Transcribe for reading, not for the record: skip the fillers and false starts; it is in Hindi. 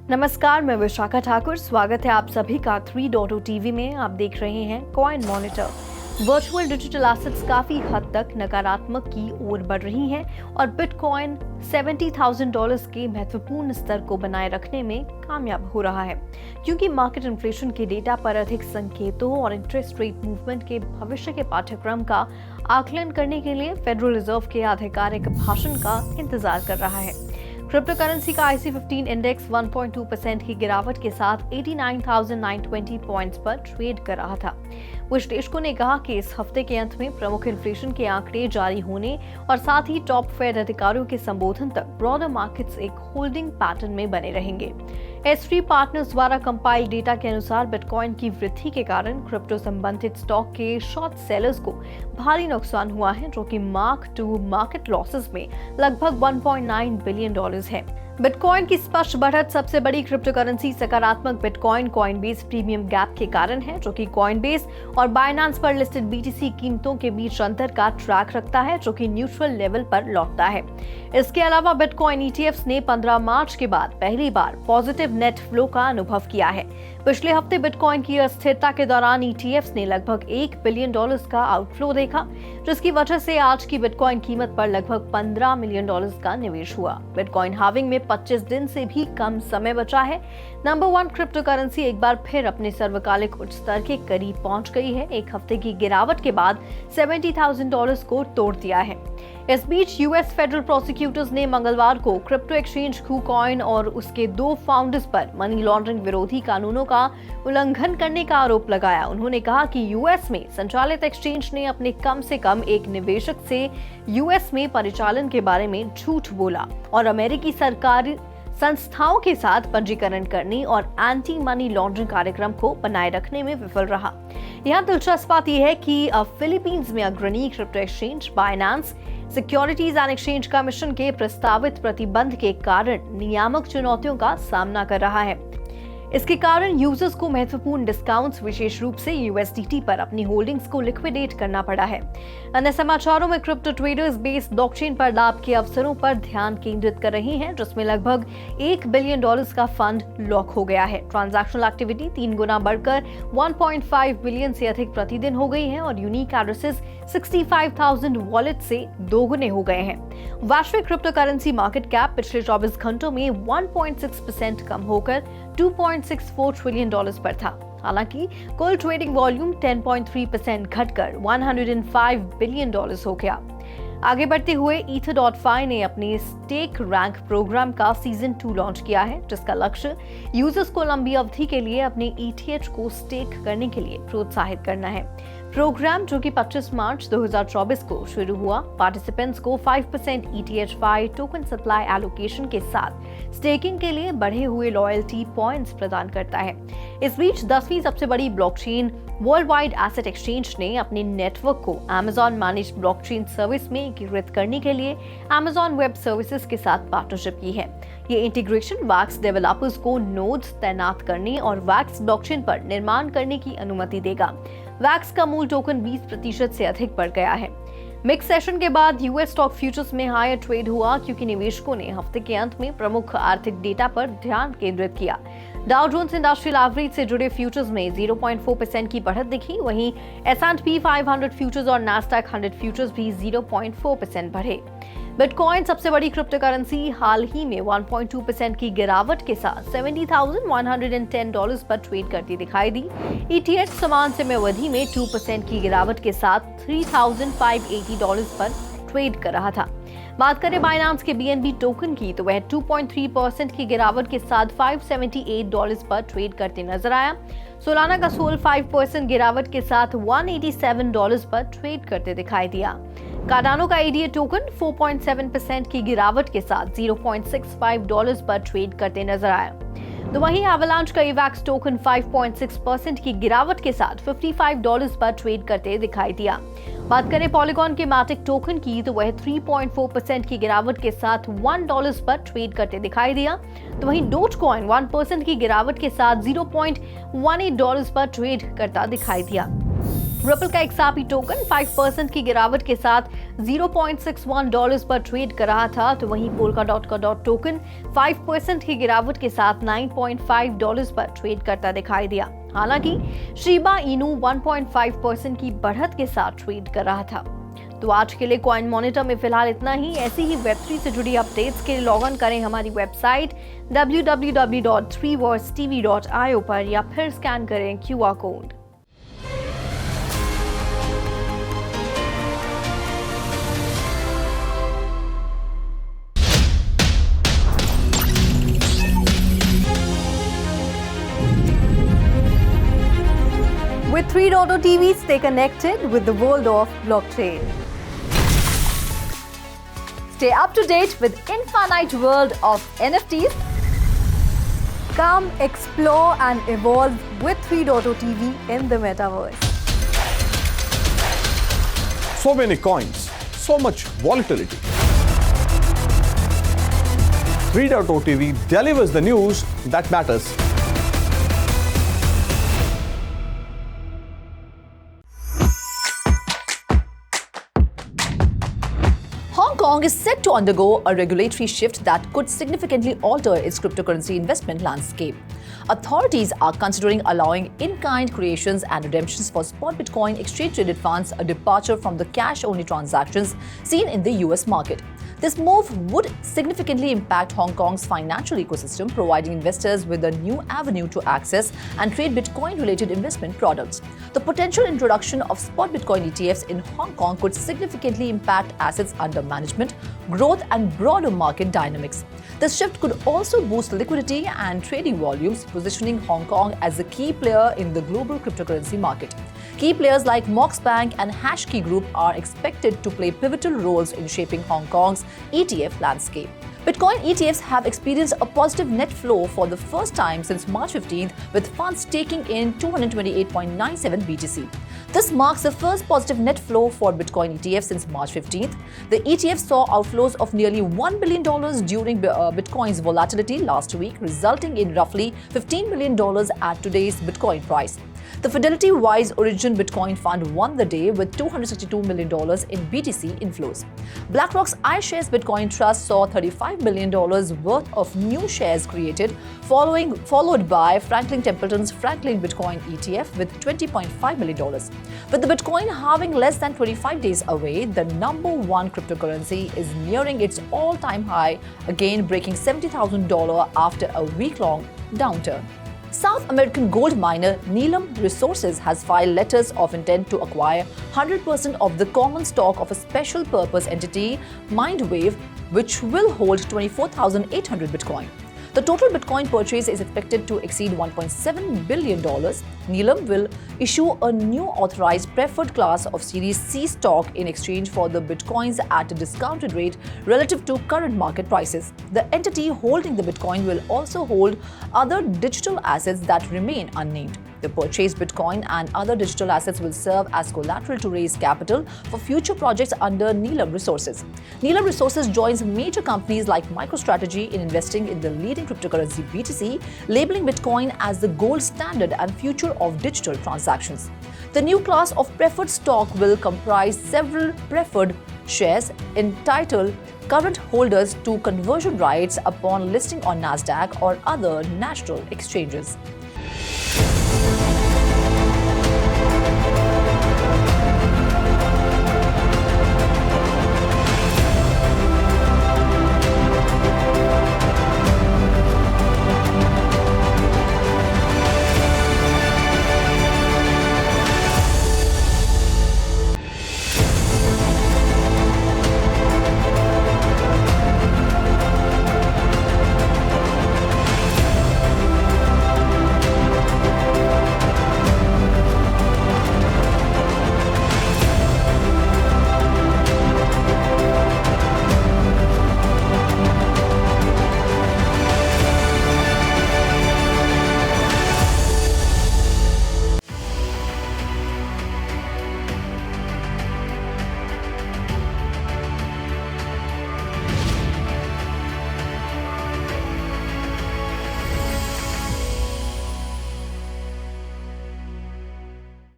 नमस्कार, मैं विशाखा ठाकुर। स्वागत है आप सभी का 3.0 टीवी में। आप देख रहे हैं coin monitor. Virtual digital assets काफी हद तक नकारात्मक की ओर बढ़ रही हैं और बिटकॉइन $70,000 के महत्वपूर्ण स्तर को बनाए रखने में कामयाब हो रहा है, क्योंकि मार्केट इन्फ्लेशन के डेटा पर अधिक संकेतों और इंटरेस्ट रेट मूवमेंट के भविष्य के पाठ्यक्रम का आकलन करने के लिए फेडरल रिजर्व के आधिकारिक भाषण का इंतजार कर रहा है। क्रिप्टो करेंसी का IC15 इंडेक्स 1.2% की गिरावट के साथ 89,920 पॉइंट्स पर ट्रेड कर रहा था। विश्लेषकों ने कहा कि इस हफ्ते के अंत में प्रमुख इन्फ्लेशन के आंकड़े जारी होने और साथ ही टॉप फेड अधिकारियों के संबोधन तक ब्रॉडर मार्केट्स एक होल्डिंग पैटर्न में बने रहेंगे। S3 पार्टनर्स द्वारा कंपाइल डेटा के अनुसार बिटकॉइन की वृद्धि के कारण क्रिप्टो संबंधित स्टॉक के शॉर्ट सेलर्स को भारी नुकसान हुआ है, जो कि मार्क टू मार्केट लॉसेस में लगभग $1.9 बिलियन है। बिटकॉइन की स्पष्ट बढ़त सबसे बड़ी क्रिप्टो करेंसी सकारात्मक बिटकॉइन कॉइनबेस प्रीमियम गैप के कारण है, जो कि कॉइनबेस और बाइनेंस पर लिस्टेड BTC कीमतों के बीच अंतर का ट्रैक रखता है, जो कि न्यूट्रल लेवल पर लौटता है। इसके अलावा बिटकॉइन ETFs ने 15 मार्च के बाद पहली बार पॉजिटिव नेट फ्लो का अनुभव किया है। पिछले हफ्ते बिटकॉइन की अस्थिरता के दौरान ETFs ने लगभग $1 बिलियन का आउटफ्लो देखा, जिसकी वजह से आज की बिटकॉइन कीमत पर लगभग $15 मिलियन का निवेश हुआ। बिटकॉइन हार्विंग में 25 दिन से भी कम समय बचा है। नंबर 1 क्रिप्टो करेंसी एक बार फिर अपने सर्वकालिक उच्च स्तर के करीब पहुंच गई है। एक हफ्ते की गिरावट के बाद $70,000 को तोड़ दिया है। इस बीच US फेडरल प्रोसिक्यूटर्स ने मंगलवार को क्रिप्टो एक्सचेंज KuCoin और उसके 2 फाउंडर्स पर मनी लॉन्ड्रिंग विरोधी कानूनों का उल्लंघन करने का आरोप लगाया। उन्होंने कहा कि US में संचालित एक्सचेंज ने अपने कम से कम एक निवेशक से US में परिचालन के बारे में झूठ बोला और अमेरिकी सरकारी संस्थाओं के साथ पंजीकरण करने और एंटी मनी लॉन्ड्रिंग कार्यक्रम को बनाए रखने में विफल रहा। यहाँ दिलचस्प बात यह है कि फिलीपींस में अग्रणी crypto exchange Binance securities and exchange commission के प्रस्तावित प्रतिबंध के कारण नियामक चुनौतियों का सामना कर रहा है। इसके कारण यूजर्स को महत्वपूर्ण डिस्काउंट्स, विशेष रूप से USDT पर अपनी होल्डिंग्स को लिक्विडेट करना पड़ा है। अन्य समाचारों में क्रिप्टो ट्रेडर्स बेस्ड ब्लॉकचेन पर लाभ के अवसरों पर ध्यान केंद्रित कर रहे हैं, जिसमें लगभग $1 बिलियन का फंड लॉक हो गया है। ट्रांजैक्शनल एक्टिविटी 3 गुना बढ़कर 1.5 बिलियन से अधिक प्रतिदिन हो गई है और यूनिक एड्रेसेस 65,000 वॉलेट से दोगुने हो गए हैं। वैश्विक क्रिप्टो करेंसी मार्केट कैप पिछले 24 घंटों में 1.6% कम होकर $2.64 ट्रिलियन पर था। हालांकि कुल ट्रेडिंग वॉल्यूम 10.3% घटकर $105 बिलियन हो गया। आगे बढ़ते हुए Ether.fi ने अपने स्टेक रैंक प्रोग्राम का सीजन 2 लॉन्च किया है, जिसका लक्ष्य यूजर्स को लंबी अवधि के लिए अपने ETH को स्टेक करने के लिए प्रोत्साहित करना है। प्रोग्राम, जो कि 25 मार्च 2024 को शुरू हुआ, पार्टिसिपेंट्स को 5% ETH-FI टोकन सप्लाई एलोकेशन के साथ स्टेकिंग के लिए बढ़े हुए लॉयल्टी पॉइंट्स प्रदान करता है। इस बीच 10वीं सबसे बड़ी blockchain world wide asset exchange ने अपने नेटवर्क को Amazon मैनेज्ड ब्लॉकचेन सर्विस में एकीकृत करने के लिए Amazon वेब सर्विसेज के साथ पार्टनरशिप की है। ये इंटीग्रेशन वैक्स डेवलपर्स को नोड्स तैनात करने और वैक्स ब्लॉकचेन पर निर्माण करने की अनुमति देगा। वैक्स का मूल टोकन 20% से अधिक बढ़ गया है। मिक्स सेशन के बाद US स्टॉक फ्यूचर्स में हायर ट्रेड हुआ, क्योंकि निवेशकों ने हफ्ते के अंत में प्रमुख आर्थिक डेटा पर ध्यान केंद्रित किया। डाउ जोन्स इंडस्ट्रियल एवरेज से जुड़े फ्यूचर्स में 0.4% की बढ़त दिखी। वहीं S&P 500 फ्यूचर्स और Nasdaq 100 फ्यूचर्स भी 0.4% बढ़े। बिटकॉइन सबसे बड़ी क्रिप्टो करेंसी हाल ही में 1.2% की गिरावट के साथ $70,110 पर ट्रेड करती दिखाई दी। ETH समान समय अवधि में 2% की गिरावट के साथ $3,580 पर ट्रेड कर रहा था। बात करें बाइनेंस के BNB टोकन की, तो वह 2.3% की गिरावट के साथ $578 पर ट्रेड करते नजर आया। सोलाना का सोल 5% गिरावट के साथ $187 पर ट्रेड करते दिखाई दिया। कार्डानो का ADA टोकन 4.7% की गिरावट के साथ $0.65 पर ट्रेड करते नजर आया। तो वहीं एवलांच का EVAX टोकन 5.6% की गिरावट के साथ $55 पर ट्रेड करते दिखाई दिया। बात करें पॉलीगॉन के मैटिक टोकन की, तो वह 3.4% की गिरावट के साथ $1 पर ट्रेड करते दिखाई दिया। तो वहीं डोजकॉइन 1% की गिरावट के साथ $0.18 पर ट्रेड करता दिखाई दिया। रिपल का XRP टोकन 5% की गिरावट के साथ $0.61 पर ट्रेड कर रहा था, तो वहीं पोल्काडॉट का डॉट टोकन 5% की गिरावट के साथ $9.5 पर ट्रेड करता दिखाई दिया। हालांकि शिबा इनू 1.5% की बढ़त के साथ ट्रेड कर रहा था। तो आज के लिए कॉइन मॉनिटर में फिलहाल इतना ही। ऐसी ही वेब3 से जुड़ी अपडेट्स के लिए लॉग इन करें हमारी वेबसाइट www.3worldstv.io पर या फिर स्कैन करें QR code. With 3.0 TV, stay connected with the world of blockchain. Stay up to date with infinite world of NFTs. Come explore and evolve with 3.0 TV in the metaverse. So many coins, so much volatility. 3.0 TV delivers the news that matters. Hong Kong is set to undergo a regulatory shift that could significantly alter its cryptocurrency investment landscape. Authorities are considering allowing in-kind creations and redemptions for spot Bitcoin exchange-traded funds, a departure from the cash-only transactions seen in the US market. This move would significantly impact Hong Kong's financial ecosystem, providing investors with a new avenue to access and trade Bitcoin-related investment products. The potential introduction of spot Bitcoin ETFs in Hong Kong could significantly impact assets under management, growth, and broader market dynamics. This shift could also boost liquidity and trading volumes, positioning Hong Kong as a key player in the global cryptocurrency market. Key players like Mox Bank and Hashkey Group are expected to play pivotal roles in shaping Hong Kong's ETF landscape. Bitcoin ETFs have experienced a positive net flow for the first time since March 15th, with funds taking in 228.97 BTC. This marks the first positive net flow for Bitcoin ETFs since March 15th. The ETF saw outflows of nearly $1 billion during Bitcoin's volatility last week, resulting in roughly $15 million at today's Bitcoin price. The Fidelity Wise Origin Bitcoin Fund won the day with $262 million in BTC inflows. BlackRock's iShares Bitcoin Trust saw $35 million worth of new shares created, followed by Franklin Templeton's Franklin Bitcoin ETF with $20.5 million. With the Bitcoin halving less than 25 days away, the number one cryptocurrency is nearing its all-time high, again breaking $70,000 after a week-long downturn. South American gold miner Neelam Resources has filed letters of intent to acquire 100% of the common stock of a special purpose entity, Mindwave, which will hold 24,800 Bitcoin. The total Bitcoin purchase is expected to exceed $1.7 billion. Neelam will issue a new authorized preferred class of Series C stock in exchange for the Bitcoins at a discounted rate relative to current market prices. The entity holding the Bitcoin will also hold other digital assets that remain unnamed. The purchased Bitcoin and other digital assets will serve as collateral to raise capital for future projects under Neelam Resources. Neelam Resources joins major companies like MicroStrategy in investing in the leading cryptocurrency BTC, labeling Bitcoin as the gold standard and future of digital transactions. The new class of preferred stock will comprise several preferred shares entitled current holders to conversion rights upon listing on Nasdaq or other national exchanges.